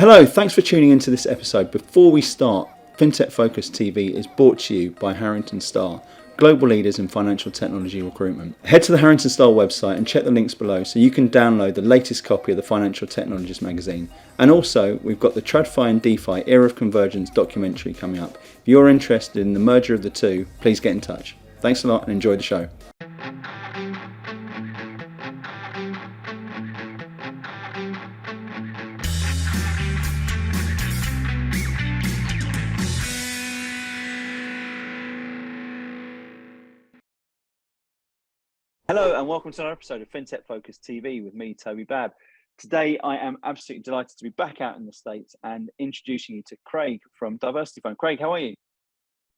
Hello, thanks for tuning into this episode. Before we start, FinTech Focus TV is brought to you by Harrington Starr, global leaders in financial technology recruitment. Head to the Harrington Starr website and check the links below so you can download the latest copy of the Financial Technologist magazine. And also, we've got the TradFi and DeFi Era of Convergence documentary coming up. If you're interested in the merger of the two, please get in touch. Thanks a lot and enjoy the show. Hello and welcome to another episode of FinTech Focus TV with me, Toby Babb. Today I am absolutely delighted to be back out in the States and introducing you to Craig from DiversyFund. Craig, how are you?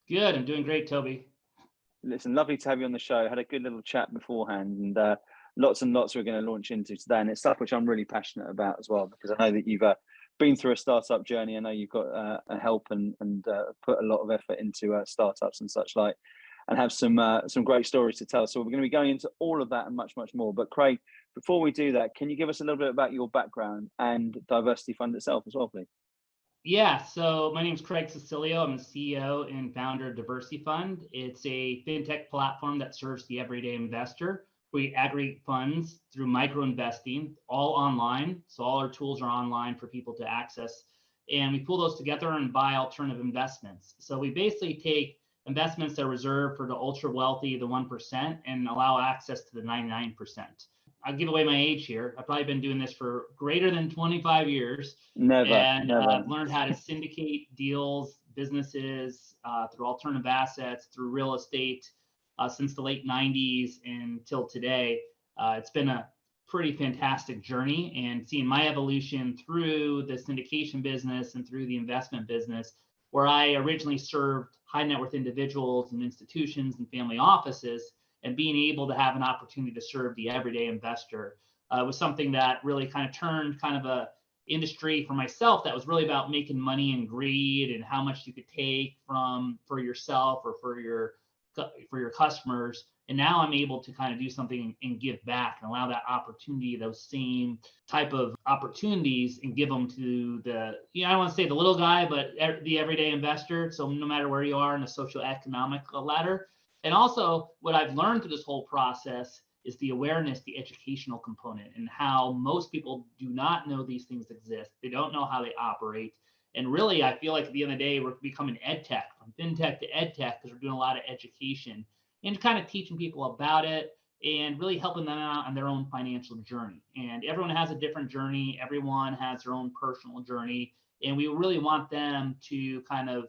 Good, I'm doing great, Toby. Listen, lovely to have you on the show. Had a good little chat beforehand and lots and lots we're going to launch into today. And it's stuff which I'm really passionate about as well, because I know that you've been through a startup journey. I know you've got a help and put a lot of effort into startups and such like, and have some great stories to tell. So we're going to be going into all of that and much, much more. But Craig, before we do that, can you give us a little bit about your background and DiversyFund itself as well, please? Yeah, so my name is Craig Cecilio. I'm the CEO and founder of DiversyFund. It's a fintech platform that serves the everyday investor. We aggregate funds through micro investing, all online. So all our tools are online for people to access. And we pull those together and buy alternative investments. So we basically take investments that are reserved for the ultra wealthy, the 1%, and allow access to the 99%. I'll give away my age here. I've probably been doing this for greater than 25 years. Never. I've learned how to syndicate deals, businesses, through alternative assets, through real estate, since the late 90s until today. It's been a pretty fantastic journey, and seeing my evolution through the syndication business and through the investment business, where I originally served high net worth individuals and institutions and family offices, and being able to have an opportunity to serve the everyday investor was something that really kind of turned kind of a industry for myself that was really about making money and greed and how much you could take for yourself or for your customers. And now I'm able to kind of do something and give back and allow that opportunity, those same type of opportunities, and give them to the, I don't want to say the little guy, but the everyday investor. So no matter where you are in the socioeconomic ladder. And also what I've learned through this whole process is the awareness, the educational component, and how most people do not know these things exist. They don't know how they operate. And really, I feel like at the end of the day, we're becoming ed tech, from fintech to ed tech, because we're doing a lot of education and kind of teaching people about it and really helping them out on their own financial journey. And everyone has a different journey. Everyone has their own personal journey. And we really want them to kind of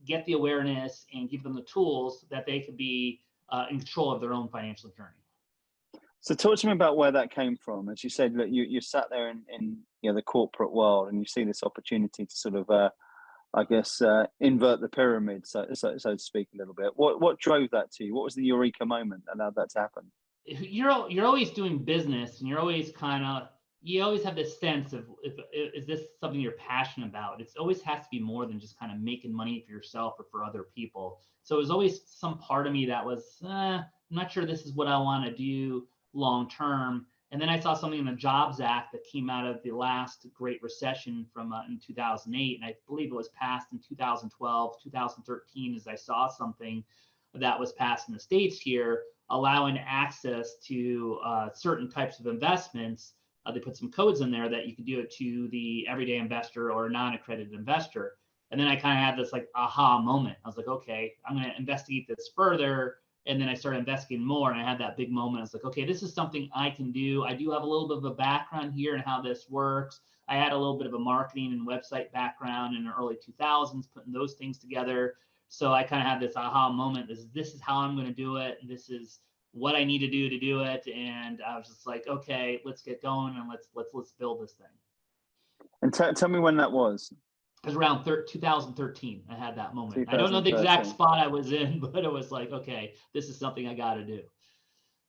get the awareness and give them the tools that they could be in control of their own financial journey. So talk to me about where that came from. As you said, look, you sat there in the corporate world and you see this opportunity to sort of invert the pyramid, so to speak, a little bit. What drove that to you? What was the eureka moment that allowed that to happen? You're always doing business, and you're always you always have this sense of, is this something you're passionate about? It always has to be more than just kind of making money for yourself or for other people. So it was always some part of me that was, I'm not sure this is what I want to do long term. And then I saw something in the Jobs Act that came out of the last Great Recession from in 2008. And I believe it was passed in 2012, 2013, as I saw something that was passed in the States here, allowing access to certain types of investments. They put some codes in there that you could do it to the everyday investor or non-accredited investor. And then I kind of had this like aha moment. I was like, okay, I'm going to investigate this further. And then I started investigating more, and I had that big moment. I was like, okay, this is something I can do. I do have a little bit of a background here in how this works. I had a little bit of a marketing and website background in the early 2000s, putting those things together. So I kind of had this aha moment. This is how I'm going to do it. And this is what I need to do it. And I was just like, okay, let's get going and let's build this thing. And tell me when that was. It was around 2013. I had that moment. I don't know the exact spot I was in, but it was like, okay, this is something I got to do.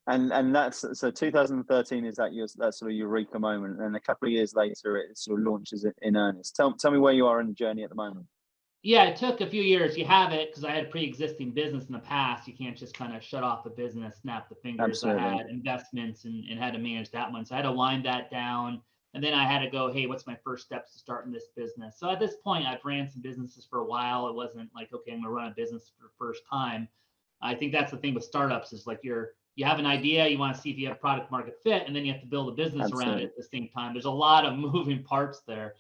And that's so 2013 is that sort of eureka moment, and a couple of years later it sort of launches it in earnest. Tell me where you are in the journey at the moment. Yeah, it took a few years. You have it because I had a pre-existing business in the past. You can't just kind of shut off the business, snap the fingers. Absolutely. I had investments and had to manage that one. So I had to wind that down And then I had to go, hey, what's my first steps to starting this business? So at this point, I've ran some businesses for a while. It wasn't like, okay, I'm gonna run a business for the first time. I think that's the thing with startups is like you have an idea, you want to see if you have product market fit, and then you have to build a business around it at the same time. There's a lot of moving parts there.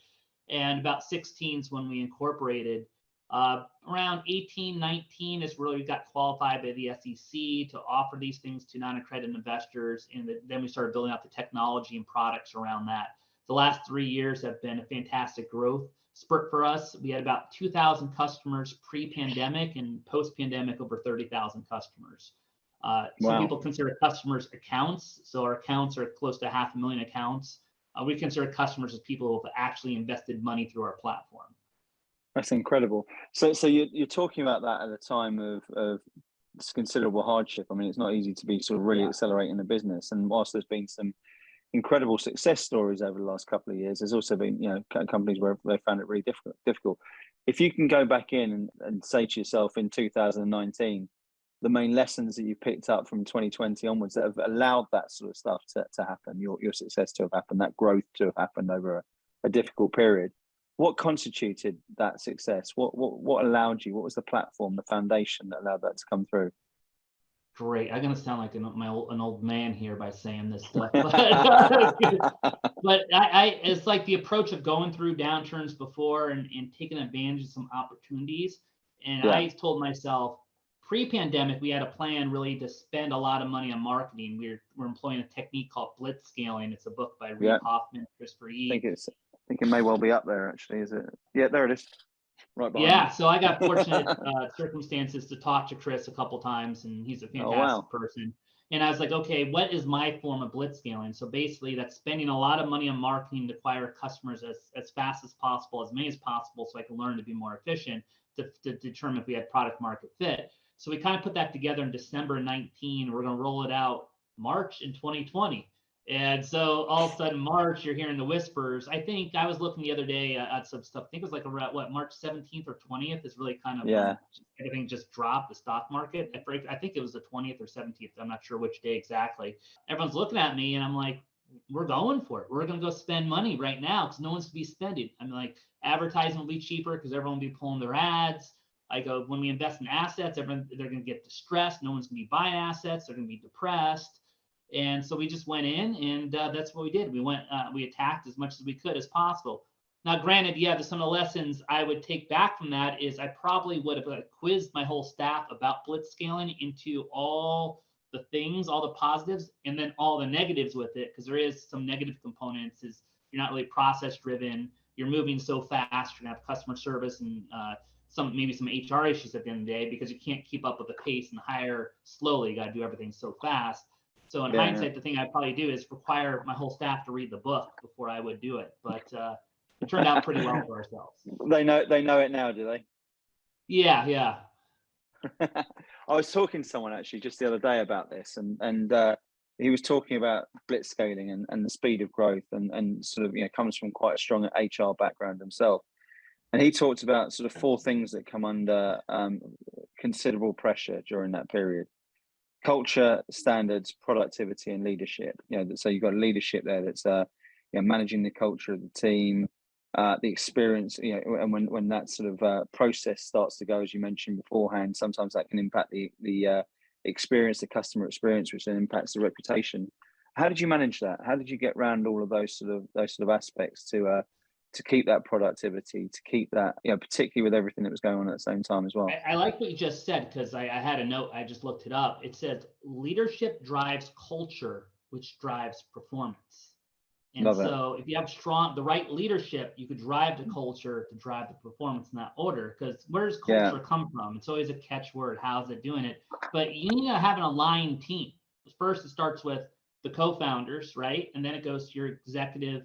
And about 16 is when we incorporated. Around 18, 19 is where we got qualified by the SEC to offer these things to non-accredited investors. And then we started building out the technology and products around that. The last 3 years have been a fantastic growth spurt for us. We had about 2,000 customers pre-pandemic, and post-pandemic over 30,000 customers. Some people consider customers accounts. So our accounts are close to 500,000 accounts. We consider customers as people who have actually invested money through our platform. That's incredible. So you're talking about that at a time of considerable hardship. I mean, it's not easy to be sort of really accelerating a business. And whilst there's been some incredible success stories over the last couple of years, there's also been, you know, companies where they found it really difficult. If you can go back in and say to yourself in 2019, the main lessons that you picked up from 2020 onwards that have allowed that sort of stuff to happen, your success to have happened, that growth to have happened over a difficult period, what constituted that success? What allowed you? What was the platform, the foundation that allowed that to come through? Great. I'm gonna sound like an old man here by saying this stuff, but it's like the approach of going through downturns before and taking advantage of some opportunities. And I told myself, pre-pandemic, we had a plan really to spend a lot of money on marketing. We're employing a technique called blitz scaling. It's a book by Reid Hoffman, Christopher E. I think it may well be up there, actually. Is it? Yeah, there it is. Right behind me. So I got fortunate circumstances to talk to Chris a couple times, and he's a fantastic person. And I was like, okay, what is my form of blitz scaling? So basically, that's spending a lot of money on marketing to acquire customers as fast as possible, as many as possible, so I can learn to be more efficient to determine if we had product market fit. So we kind of put that together in December 19. We're going to roll it out March in 2020. And so all of a sudden, March, you're hearing the whispers. I think I was looking the other day at some stuff. I think it was like around March 17th or 20th is really kind of when everything just dropped, the stock market. I think it was the 20th or 17th. I'm not sure which day exactly. Everyone's looking at me and I'm like, we're going for it. We're going to go spend money right now because no one's to be spending. I'm like, advertising will be cheaper because everyone will be pulling their ads. I go, when we invest in assets, they're going to get distressed. No one's going to be buying assets. They're going to be depressed. And so we just went in, and that's what we did. We attacked as much as we could as possible. Now, granted, some of the lessons I would take back from that is I probably would have quizzed my whole staff about blitz scaling into all the things, all the positives, and then all the negatives with it, because there is some negative components. Is you're not really process driven. You're moving so fast. You're gonna have customer service and maybe some HR issues at the end of the day because you can't keep up with the pace and hire slowly. You got to do everything so fast. So in hindsight, the thing I'd probably do is require my whole staff to read the book before I would do it. But it turned out pretty well for ourselves. They know it now, do they? Yeah. I was talking to someone actually just the other day about this, and he was talking about blitz scaling and the speed of growth, and sort of comes from quite a strong HR background himself. And he talked about sort of 4 things that come under considerable pressure during that period: culture, standards, productivity, and leadership. So you've got leadership there that's managing the culture of the team, the experience. And when that sort of process starts to go, as you mentioned beforehand, sometimes that can impact the experience, the customer experience, which then impacts the reputation. How did you manage that? How did you get around all of those sort of aspects to keep that productivity, to keep that, particularly with everything that was going on at the same time as well? I like what you just said, because I had a note, I just looked it up. It says leadership drives culture, which drives performance. And so if you have the right leadership, you could drive the culture to drive the performance in that order. Because where does culture come from? It's always a catchword. How's it doing it? But you need to have an aligned team. First, it starts with the co-founders, right? And then it goes to your executive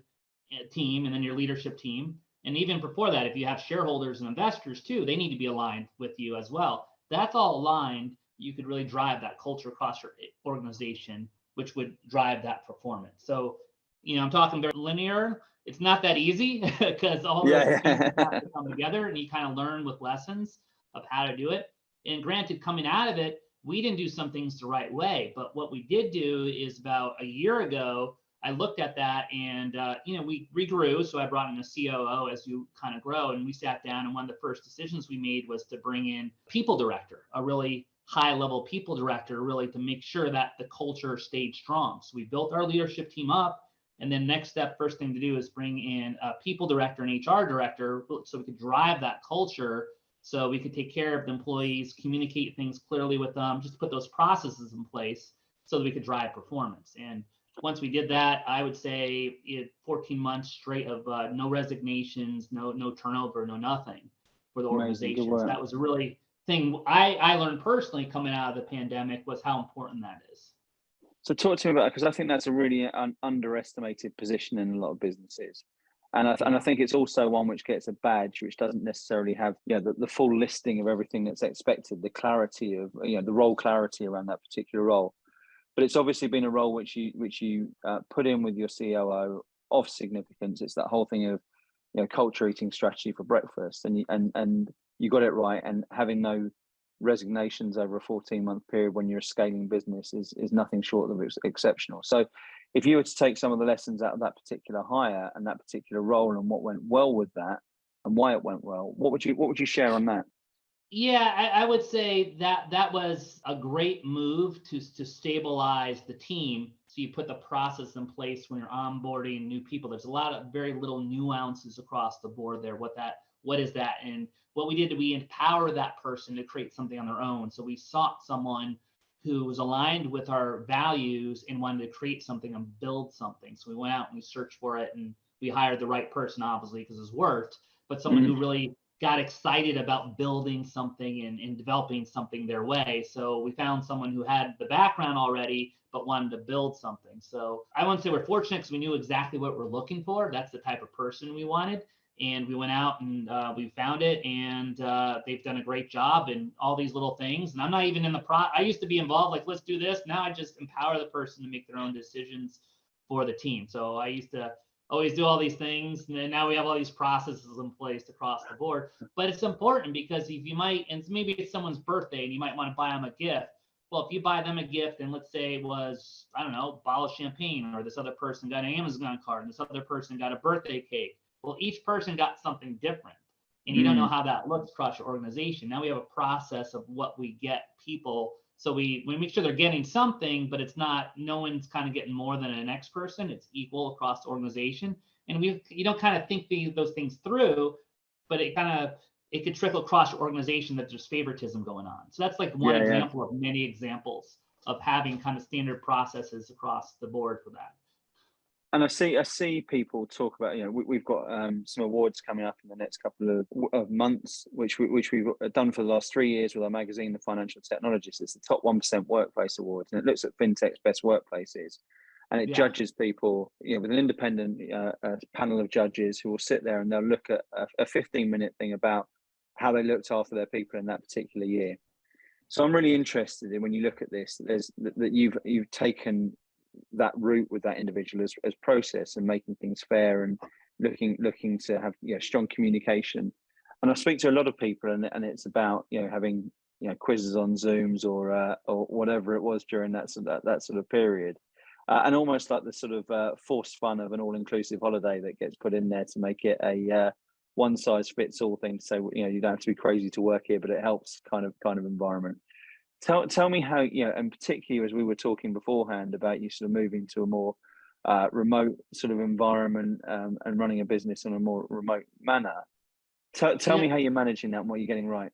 team and then your leadership team. And even before that, if you have shareholders and investors too, they need to be aligned with you as well. That's all aligned. You could really drive that culture across your organization, which would drive that performance. So, I'm talking very linear. It's not that easy because all those pieces have to come together, and you kind of learn with lessons of how to do it. And granted, coming out of it, we didn't do some things the right way. But what we did do is about a year ago, I looked at that and, we regrew. So I brought in a COO as you kind of grow. And we sat down, and one of the first decisions we made was to bring in people director, a really high level people director, really to make sure that the culture stayed strong. So we built our leadership team up. And then next step, first thing to do is bring in a people director and HR director so we could drive that culture, so we could take care of the employees, communicate things clearly with them, just put those processes in place so that we could drive performance. And once we did that, I would say 14 months straight of no resignations, no turnover, no nothing for the organization. So that was a really thing I learned personally coming out of the pandemic, was how important that is. So talk to me about that, because I think that's a really underestimated position in a lot of businesses. And I think it's also one which gets a badge, which doesn't necessarily have the full listing of everything that's expected, the clarity of the role clarity around that particular role. But it's obviously been a role which you put in with your COO of significance. It's that whole thing of culture eating strategy for breakfast, and you got it right. And having no resignations over a 14-month period when you're a scaling business is nothing short of exceptional. So if you were to take some of the lessons out of that particular hire and that particular role and what went well with that and why it went well, what would you share on that? Yeah, I would say that was a great move to stabilize the team. So you put the process in place when you're onboarding new people. There's a lot of very little nuances across the board there. What is that? And what we did, we empower that person to create something on their own. So we sought someone who was aligned with our values and wanted to create something and build something. So we went out and we searched for it, and we hired the right person, obviously, because it's worked, but someone who really got excited about building something and developing something their way. So we found someone who had the background already, but wanted to build something. So I wouldn't say we're fortunate, because we knew exactly what we're looking for. That's the type of person we wanted. And we went out and we found it, and they've done a great job in all these little things. And I'm not even in the I used to be involved, like, let's do this. Now I just empower the person to make their own decisions for the team. So I used to always do all these things, and then now we have all these processes in place across the board. But it's important, because if you might, and maybe it's someone's birthday and you might want to buy them a gift. Well, if you buy them a gift, and let's say it was, I don't know, a bottle of champagne, or this other person got an Amazon card, and this other person got a birthday cake. Well, each person got something different, and you don't know how that looks across your organization. Now we have a process of what we get people. So we make sure they're getting something, but it's not, no one's kind of getting more than the next person. It's equal across the organization. And you don't kind of think those things through, but it could trickle across your organization that there's favoritism going on. So that's like one example of many examples of having kind of standard processes across the board for that. And I see people talk about, we've got some awards coming up in the next couple of months, which we've done for the last 3 years with our magazine, The Financial Technologist. It's the top 1% workplace awards, and it looks at FinTech's best workplaces, and it judges people, with an independent panel of judges who will sit there and they'll look at a 15-minute thing about how they looked after their people in that particular year. So I'm really interested in, when you look at this, that you've taken that route with that individual as process, and making things fair, and looking to have strong communication. And I speak to a lot of people, and it's about having quizzes on Zooms or whatever it was during that sort of period, and almost like the sort of forced fun of an all-inclusive holiday that gets put in there to make it a one-size-fits-all thing, to say you don't have to be crazy to work here, but it helps kind of environment. Tell me how, and particularly as we were talking beforehand about you sort of moving to a more remote sort of environment, and running a business in a more remote manner. Tell me how you're managing that and what you're getting right.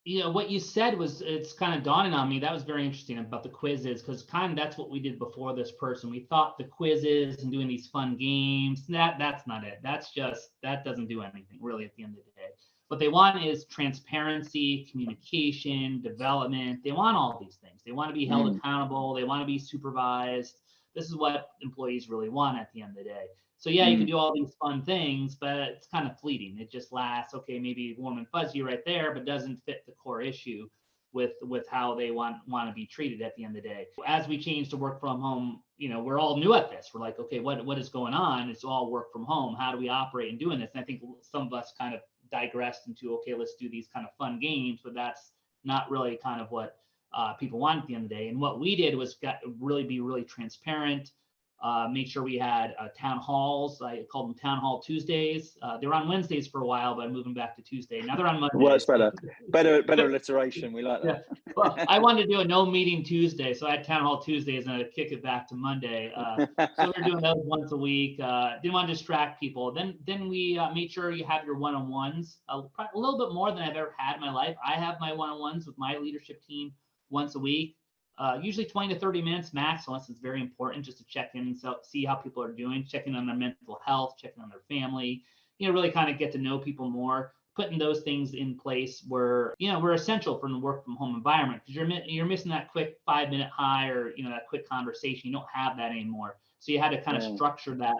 What you said it's kind of dawning on me. That was very interesting about the quizzes, because kind of that's what we did before this person. We thought the quizzes and doing these fun games, that's not it. That doesn't do anything really at the end of the day. What they want is transparency, communication, development. They want all these things. They want to be held accountable. They want to be supervised. This is what employees really want at the end of the day. So you can do all these fun things, but it's kind of fleeting. It just lasts, okay, maybe warm and fuzzy right there, but doesn't fit the core issue with how they want to be treated at the end of the day. As we change to work from home, we're all new at this. We're like, okay, what is going on? It's all work from home. How do we operate in doing this? And I think some of us kind of digressed into, okay, let's do these kind of fun games, but that's not really kind of what people want at the end of the day. And what we did was be really transparent, Make sure we had town halls. I called them Town Hall Tuesdays. They were on Wednesdays for a while, but I'm moving back to Tuesday. Now they're on Mondays. Works better alliteration. We like that. Yeah. Well, I wanted to do a no meeting Tuesday, so I had Town Hall Tuesdays, and I'd kick it back to Monday. So we were doing those once a week. Didn't want to distract people. Then we made sure you have your one-on-ones. A little bit more than I've ever had in my life. I have my one-on-ones with my leadership team once a week. Usually 20 to 30 minutes max, unless it's very important, just to check in and see how people are doing, checking on their mental health, checking on their family, really kind of get to know people more, putting those things in place where, we're essential for the work from home environment, because you're missing that quick 5-minute hi, or, that quick conversation. You don't have that anymore. So you had to kind of structure that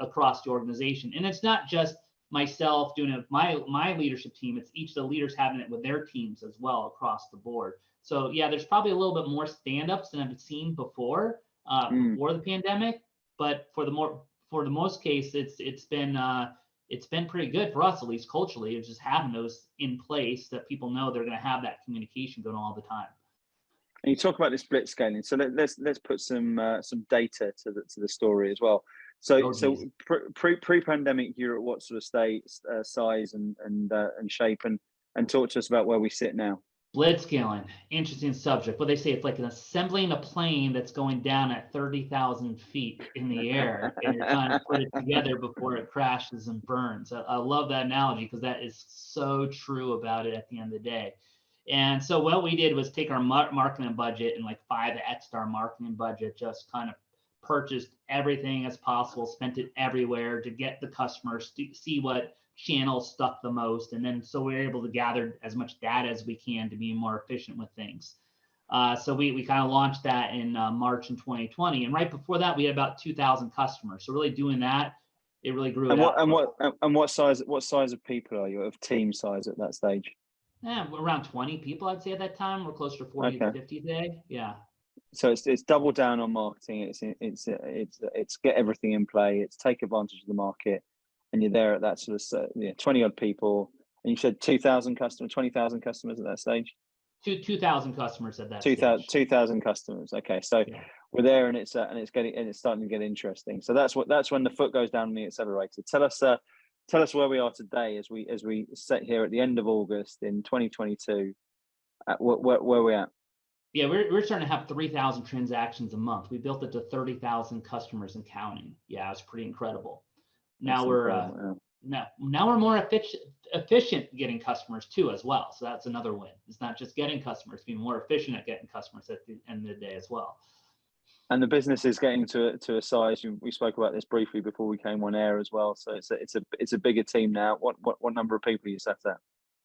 across the organization. And it's not just myself doing it with my leadership team, it's each of the leaders having it with their teams as well across the board. So yeah, there's probably a little bit more stand-ups than I've seen before the pandemic, but for the most case, it's been pretty good for us, at least culturally. It's just having those in place that people know they're going to have that communication going all the time. And you talk about this blitz scaling, so let's put some data to the story as well. So pre-pandemic, you're at what sort of state, size, and shape, and talk to us about where we sit now. Blitzscaling, interesting subject. But they say it's like an assembling a plane that's going down at 30,000 feet in the air, and you're trying to put it together before it crashes and burns. I love that analogy, because that is so true about it at the end of the day. And so what we did was take our marketing budget and 5x our marketing budget, just kind of purchased everything as possible, spent it everywhere to get the customers to see what channels stuck the most. And then so we're able to gather as much data as we can to be more efficient with things. So we kind of launched that in March in 2020. And right before that, we had about 2,000 customers. So really doing that, it really grew. What size of people are you, of team size at that stage? Yeah, around 20 people, I'd say at that time. We're closer to 40 to 50 today. Yeah. So it's double down on marketing. It's get everything in play. It's take advantage of the market, and you're there at that sort of 20 odd people. And you said 2,000 customers, 20,000 customers at that stage. 2,000 customers at that 2,000 customers. Okay, so we're there, and it's starting to get interesting. So that's when the foot goes down on the accelerator. Tell us where we are today as we sit here at the end of August in 2022. Where we at? Yeah, we're starting to have 3,000 transactions a month. We built it to 30,000 customers and counting. Yeah, it's pretty incredible. Now now we're more efficient getting customers too as well. So that's another win. It's not just getting customers, being more efficient at getting customers at the end of the day as well. And the business is getting to a size. We spoke about this briefly before we came on air as well. So it's a bigger team now. What number of people are you set at?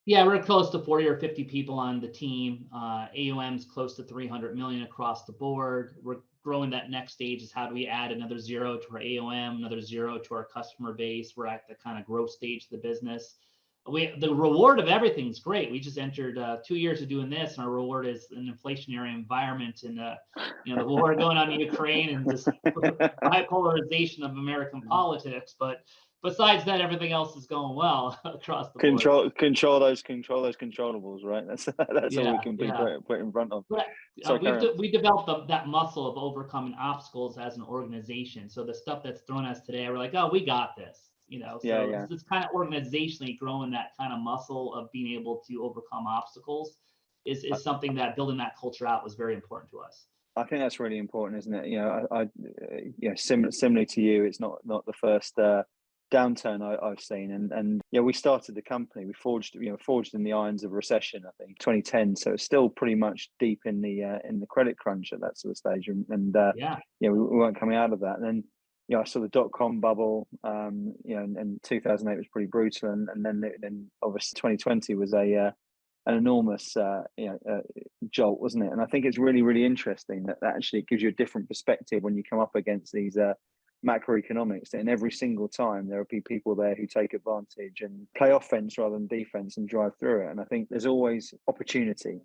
Yeah, we're close to 40 or 50 people on the team. AUM's close to 300 million across the board. We're growing. That next stage is how do we add another zero to our AUM, another zero to our customer base. We're at the kind of growth stage of the business. The reward of everything's great. We just entered 2 years of doing this, and our reward is an inflationary environment, and the war going on in Ukraine, and this bipolarization of American politics. But besides that, everything else is going well across the board. Control those controllables, right? That's all we can put in front of. But we developed that muscle of overcoming obstacles as an organization. So the stuff that's thrown at us today, we're like, oh, we got this. It's kind of organizationally growing that kind of muscle of being able to overcome obstacles is something that building that culture out was very important to us. I think that's really important, isn't it? Similarly to you, it's not the first downturn I've seen, and we started the company. We forged in the irons of recession, I think 2010. So it's still pretty much deep in the credit crunch at that sort of stage, and we weren't coming out of that. And then I saw the .com bubble, and 2008 was pretty brutal, and then obviously 2020 was an enormous jolt, wasn't it? And I think it's really, really interesting that actually gives you a different perspective when you come up against these macroeconomics. And every single time there will be people there who take advantage and play offense rather than defense and drive through it. And I think there's always opportunity.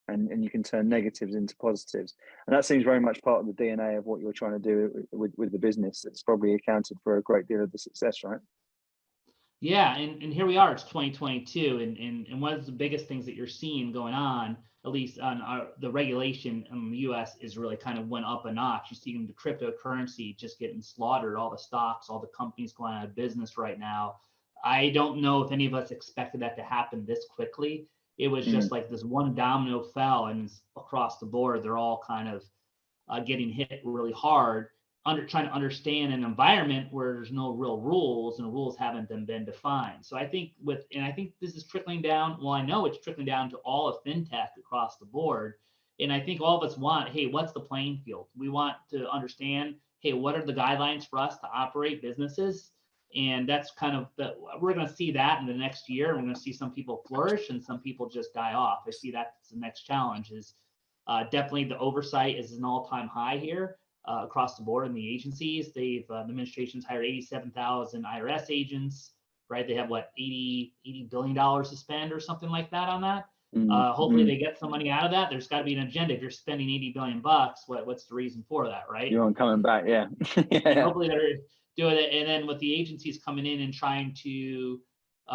And you can turn negatives into positives. And that seems very much part of the DNA of what you're trying to do with the business. It's probably accounted for a great deal of the success, right? Yeah, and here we are, it's 2022. And one of the biggest things that you're seeing going on at least on the regulation in the U.S. is really kind of went up a notch. You see the cryptocurrency just getting slaughtered, all the stocks, all the companies going out of business right now. I don't know if any of us expected that to happen this quickly. It was just like this one domino fell, and across the board, they're all kind of getting hit really hard, trying to understand an environment where there's no real rules and rules haven't been defined. So I think I think this is trickling down. Well, I know it's trickling down to all of FinTech across the board. And I think all of us want, hey, what's the playing field? We want to understand, hey, what are the guidelines for us to operate businesses? And that's kind of we're going to see that in the next year. We're going to see some people flourish and some people just die off. I see that's the next challenge is definitely the oversight is an all-time high here. Across the board in the agencies. The administration's hired 87,000 IRS agents, right? They have what, $80 billion to spend or something like that on that. Hopefully they get some money out of that. There's got to be an agenda. If you're spending $80 billion, what's the reason for that, right? You aren't coming back, yeah. And hopefully they're doing it. And then with the agencies coming in and trying to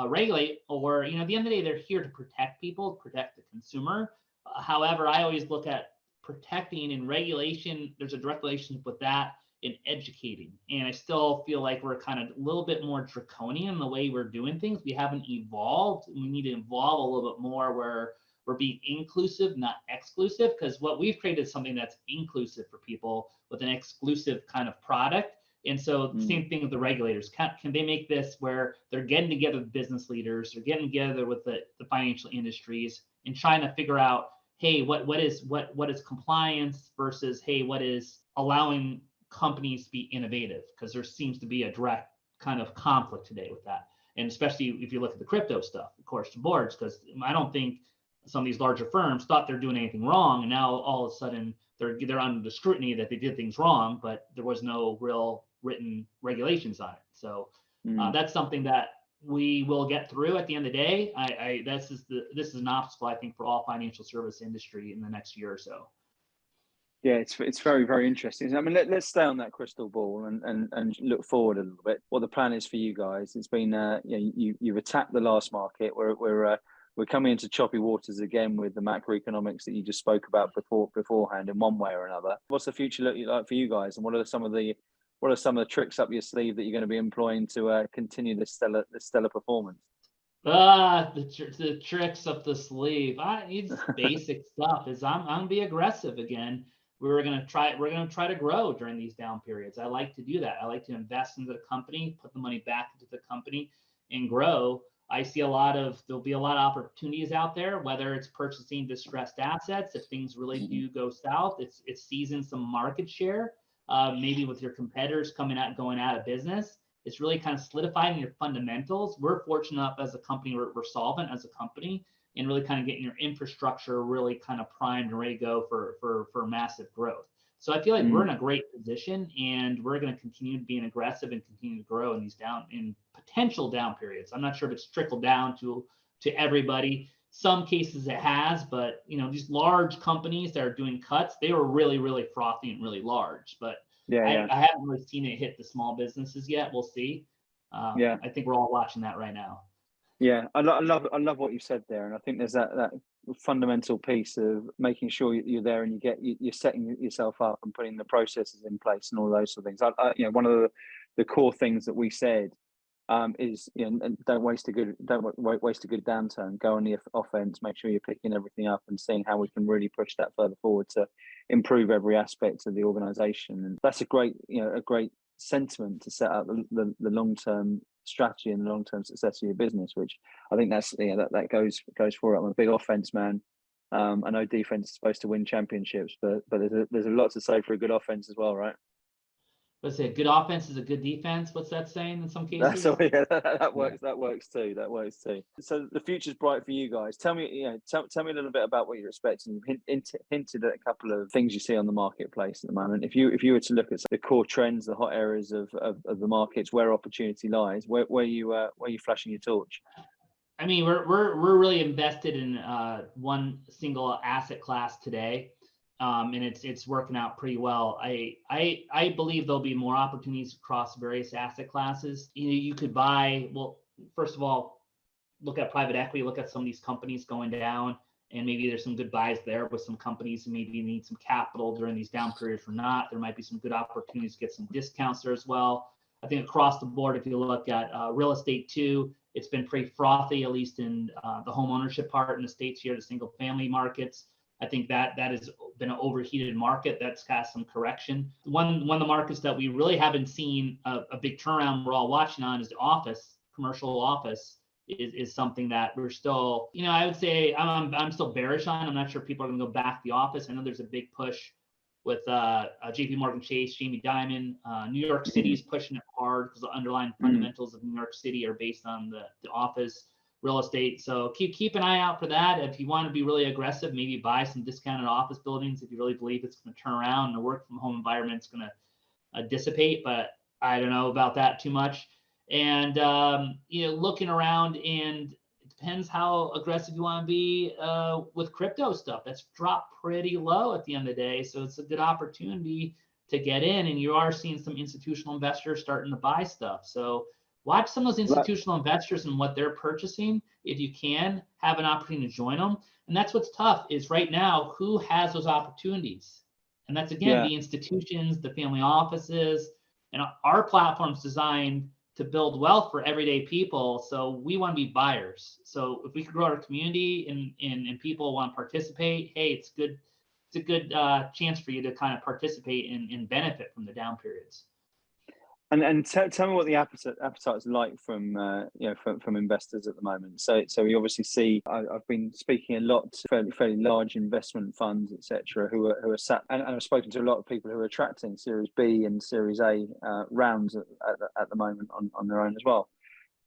regulate, or, at the end of the day, they're here to protect people, protect the consumer. However, I always look at protecting and regulation. There's a direct relationship with that in educating. And I still feel like we're kind of a little bit more draconian in the way we're doing things. We haven't evolved. We need to evolve a little bit more where we're being inclusive, not exclusive, because what we've created is something that's inclusive for people with an exclusive kind of product. And so same thing with the regulators. Can they make this where they're getting together with business leaders, they're getting together with the financial industries and trying to figure out, hey, what is compliance versus, hey, what is allowing companies to be innovative? Because there seems to be a direct kind of conflict today with that. And especially if you look at the crypto stuff, of course, the boards, because I don't think some of these larger firms thought they're doing anything wrong. And now all of a sudden they're under the scrutiny that they did things wrong, but there was no real written regulations on it. So that's something that we will get through at the end of the day. This is an obstacle, I think, for all financial service industry in the next year or so. Yeah, it's very, very interesting. I mean, let's stay on that crystal ball and look forward a little bit. What the plan is for you guys? It's been you've attacked the last market. We're coming into choppy waters again with the macroeconomics that you just spoke about beforehand in one way or another. What's the future look like for you guys, and what are some of the tricks up your sleeve that you're going to be employing to continue this stellar performance? The tricks up the sleeve. It's basic stuff. I'm gonna be aggressive again. We're gonna try to grow during these down periods. I like to do that. I like to invest into the company, put the money back into the company, and grow. I see there'll be a lot of opportunities out there, whether it's purchasing distressed assets. If things really do go south, it's seizing some market share. Maybe with your competitors going out of business. It's really kind of solidifying your fundamentals. We're fortunate enough as a company, we're solvent as a company, and really kind of getting your infrastructure really kind of primed and ready to go for massive growth. So I feel like we're in a great position, and we're going to continue being aggressive and continue to grow in these potential down periods. I'm not sure if it's trickled down to everybody. Some cases it has, but these large companies that are doing cuts, they were really, really frothy and really large. But I haven't really seen it hit the small businesses yet. We'll see. I think we're all watching that right now. Yeah, I love what you said there, and I think there's that fundamental piece of making sure you're there and you're setting yourself up and putting the processes in place and all those sort of things. One of the core things that we said is don't waste a good downturn. Go on the offense. Make sure you're picking everything up and seeing how we can really push that further forward to improve every aspect of the organization. And that's a great sentiment to set up the long-term strategy and the long-term success of your business, which I think that goes for it. I'm a big offense man. I know defense is supposed to win championships, but there's a lot to say for a good offense as well, right? Let's say good offense is a good defense. What's that saying in some cases? That works. That works too. So the future's bright for you guys. Tell me a little bit about what you're expecting. You've hinted at a couple of things you see on the marketplace at the moment. If you were to look at the core trends, the hot areas of the markets where opportunity lies, where are you flashing your torch? I mean, we're really invested in one single asset class today. And it's working out pretty well. I believe there'll be more opportunities across various asset classes. You could buy, well, first of all, look at private equity, look at some of these companies going down and maybe there's some good buys there with some companies who maybe need some capital during these down periods or not. There might be some good opportunities to get some discounts there as well. I think across the board, if you look at real estate too, it's been pretty frothy, at least in the home ownership part in the States here, the single family markets. I think that has been an overheated market that's got some correction. One of the markets that we really haven't seen a big turnaround we're all watching on is the office, commercial office. Is something that we're still, I would say I'm still bearish on. I'm not sure people are going to go back to the office. I know there's a big push with JP Morgan Chase, Jamie Dimon. New York City is pushing it hard because the underlying fundamentals of New York City are based on the office real estate. So keep an eye out for that. If you want to be really aggressive, maybe buy some discounted office buildings if you really believe it's going to turn around and the work from home environment is going to dissipate. But I don't know about that too much. And, looking around, and it depends how aggressive you want to be with crypto stuff. That's dropped pretty low at the end of the day. So it's a good opportunity to get in. And you are seeing some institutional investors starting to buy stuff. So watch some of those institutional investors and what they're purchasing. If you can, have an opportunity to join them. And that's what's tough is right now, who has those opportunities? And that's, again, the institutions, the family offices. And our platform's designed to build wealth for everyday people. So we want to be buyers. So if we can grow our community and people want to participate, hey, it's good. It's a good chance for you to kind of participate and benefit from the down periods. And tell me what the appetite is like from from investors at the moment. So we obviously see I've been speaking a lot to fairly large investment funds, etc., who are sat, and I've spoken to a lot of people who are attracting Series B and Series A rounds at the moment on their own as well.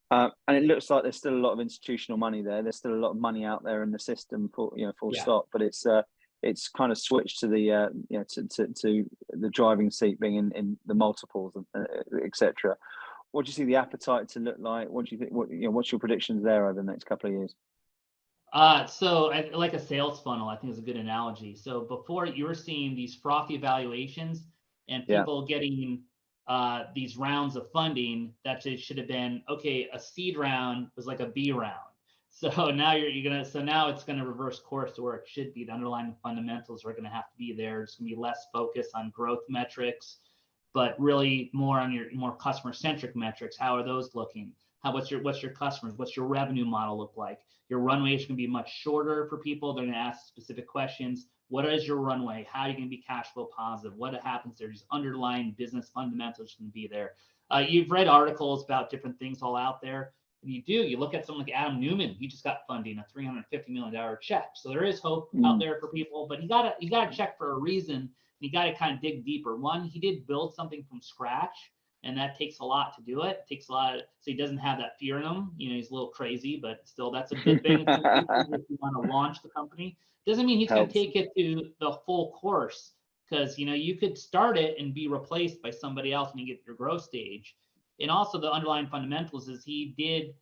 And it looks like there's still a lot of institutional money there. There's still a lot of money out there in the system full stop. But it's kind of switched to the to the driving seat being in the multiples, etc. What do you see the appetite to look like? What do you think? What's your predictions there over the next couple of years? So like a sales funnel, I think is a good analogy. So before, you were seeing these frothy valuations and people getting these rounds of funding that it should have been, okay, a seed round was like a B round. So now now it's gonna reverse course to where it should be. The underlying fundamentals are gonna have to be there. It's gonna be less focus on growth metrics, but really more on your more customer-centric metrics. How are those looking? What's your customers? What's your revenue model look like? Your runway is gonna be much shorter for people. They're gonna ask specific questions. What is your runway? How are you gonna be cash flow positive? What happens there? These underlying business fundamentals are gonna be there. You've read articles about different things all out there. You look at someone like Adam Newman. He just got funding, a $350 million check. So there is hope out there for people, but you gotta check for a reason. You gotta kind of dig deeper. One, he did build something from scratch, and that takes a lot to do it. It takes a lot, so he doesn't have that fear in him. He's a little crazy, but still, that's a good thing if you want to launch the company. Doesn't mean he's going to take it to the full course, because you could start it and be replaced by somebody else when you get to your growth stage. And also the underlying fundamentals is he did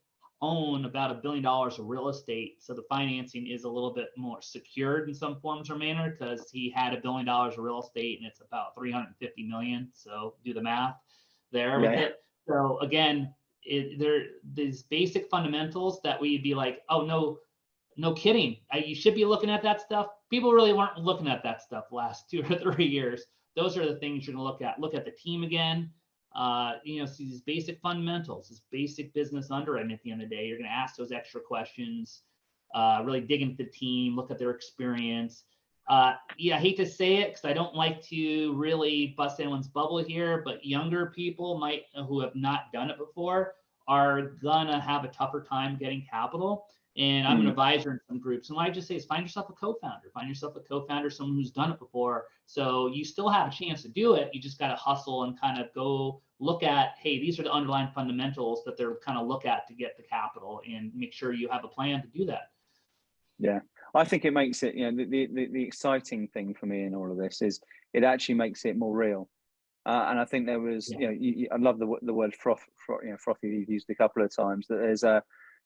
own about $1 billion of real estate. So the financing is a little bit more secured in some forms or manner, because he had $1 billion of real estate and it's about 350 million. So do the math there with it. So again, these basic fundamentals that we'd be like, oh, no kidding. You should be looking at that stuff. People really weren't looking at that stuff the last 2 or 3 years. Those are the things you're going to look at. Look at the team again. See these basic fundamentals, this basic business underwriting. At the end of the day, you're going to ask those extra questions, really dig into the team, look at their experience. I hate to say it because I don't like to really bust anyone's bubble here, but younger people who have not done it before are gonna have a tougher time getting capital. And I'm an advisor in some groups. And what I just say is find yourself a co-founder, someone who's done it before. So you still have a chance to do it. You just got to hustle and kind of go look at, hey, these are the underlying fundamentals that they're kind of look at to get the capital, and make sure you have a plan to do that. Yeah, I think it makes it, the exciting thing for me in all of this is it actually makes it more real. And I think there was, I love the word frothy you've used a couple of times, that there's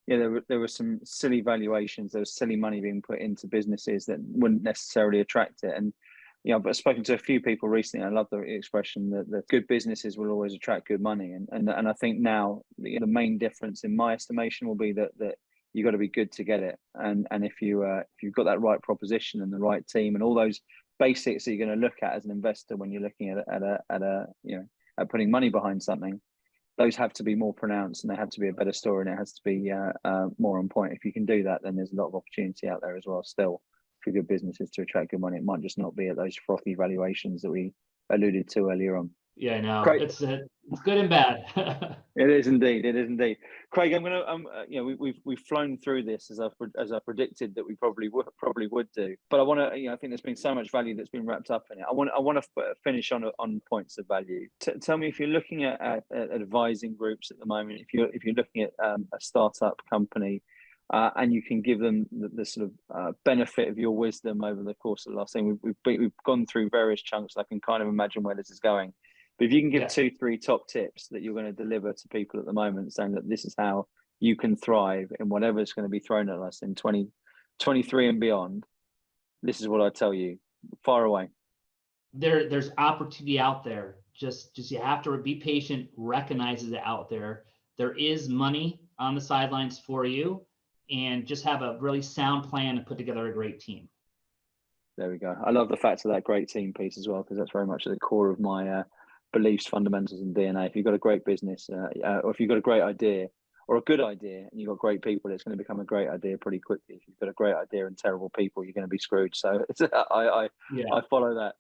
there were some silly valuations, there was silly money being put into businesses that wouldn't necessarily attract it. And but I've spoken to a few people recently. I love the expression that the good businesses will always attract good money. And I think now the main difference in my estimation will be that you've got to be good to get it. And if you've got that right proposition and the right team and all those basics that you're going to look at as an investor when you're looking at putting money behind something, those have to be more pronounced and they have to be a better story and it has to be more on point. If you can do that, then there's a lot of opportunity out there as well still for good businesses to attract good money. It might just not be at those frothy valuations that we alluded to earlier on. Yeah, I know. Craig, it's good and bad. It is indeed. It is indeed. Craig, I'm gonna. We've flown through this as I predicted that we probably would do. But I want to. I think there's been so much value that's been wrapped up in it. I want to finish on points of value. Tell me if you're looking at advising groups at the moment. If you're looking at a startup company, and you can give them the sort of benefit of your wisdom over the course of the last thing. We've gone through various chunks. I can kind of imagine where this is going. But if you can give 2-3 top tips that you're going to deliver to people at the moment, saying that this is how you can thrive in whatever's going to be thrown at us in 2023 and beyond, this is what I tell you. Far away. There's opportunity out there. Just you have to be patient, recognize it out there. There is money on the sidelines for you, and just have a really sound plan and put together a great team. There we go. I love the fact of that great team piece as well, because that's very much at the core of my beliefs, fundamentals, and DNA. If you've got a great business, or if you've got a great idea or a good idea, and you've got great people, it's going to become a great idea pretty quickly. If you've got a great idea and terrible people, you're going to be screwed. So I follow that.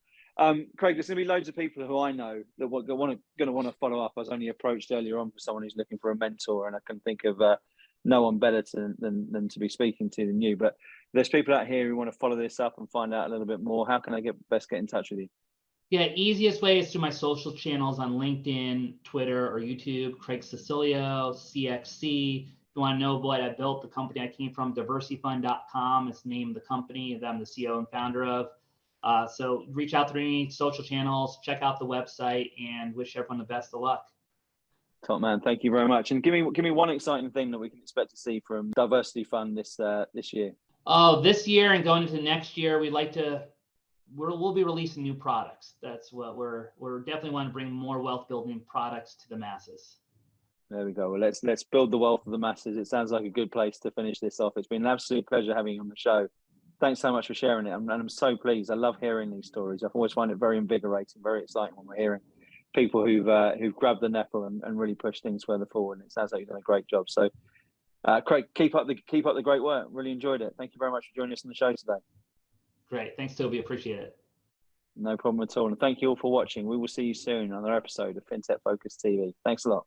Craig, there's going to be loads of people who I know that are going to want to follow up. I was only approached earlier on for someone who's looking for a mentor, and I can think of no one better than to be speaking to than you. But there's people out here who want to follow this up and find out a little bit more. How can I best get in touch with you? Yeah, easiest way is through my social channels on LinkedIn, Twitter, or YouTube. Craig Cecilio, CXC. If you want to know what I built, the company I came from, DiversyFund.com is the name of the company that I'm the CEO and founder of. So reach out through any social channels, check out the website, and wish everyone the best of luck. Top man, thank you very much. And give me one exciting thing that we can expect to see from DiversyFund this year. Oh, this year and going into next year, we'll be releasing new products. That's what we're definitely want to bring more wealth building products to the masses. There we go. Well, let's build the wealth of the masses. It sounds like a good place to finish this off. It's been an absolute pleasure having you on the show. Thanks so much for sharing it. I'm so pleased. I love hearing these stories. I've always find it very invigorating, very exciting when we're hearing people who've grabbed the nettle and really pushed things further forward. And it sounds like you've done a great job. So, Craig, keep up the great work. Really enjoyed it. Thank you very much for joining us on the show today. Great. Thanks, Toby. Appreciate it. No problem at all. And thank you all for watching. We will see you soon on another episode of FinTech Focus TV. Thanks a lot.